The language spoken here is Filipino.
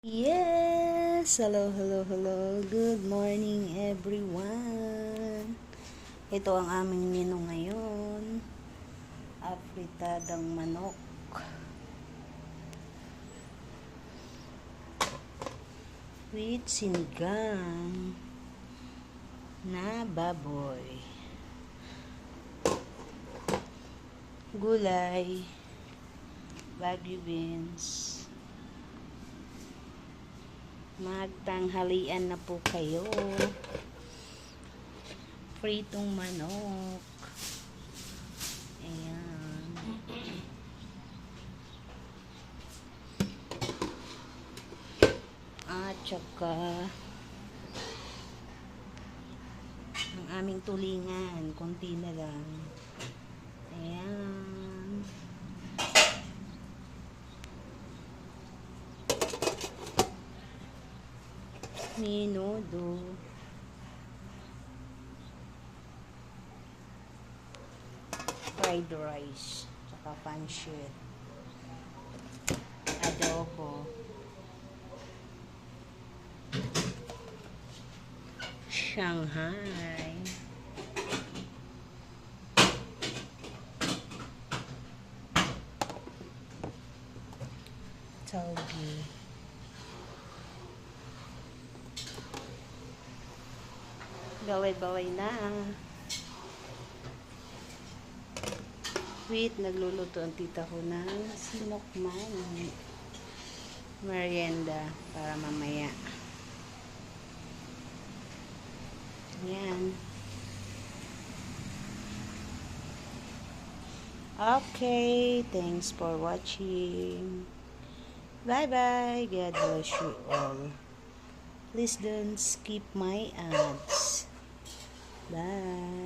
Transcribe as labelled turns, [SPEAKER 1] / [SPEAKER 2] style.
[SPEAKER 1] Yes! Hello, hello, hello. Good morning, everyone. Ito ang aming menu ngayon. Afritadang manok. With sinigang na baboy. Gulay. Bagu beans. Magtanghalian na po kayo. Pritong manok. Ayan. At saka ang aming tulingan. Konti na lang. Ayan. Menudo. Fried rice. Tsaka pancit. Adobo. Shanghai. Togi. Balay-balay na. Wait, nagluluto ang tita ko ng sinokman. Merienda para mamaya. Yan. Okay, thanks for watching. Bye-bye. God bless you all. Please don't skip my ads. Bye.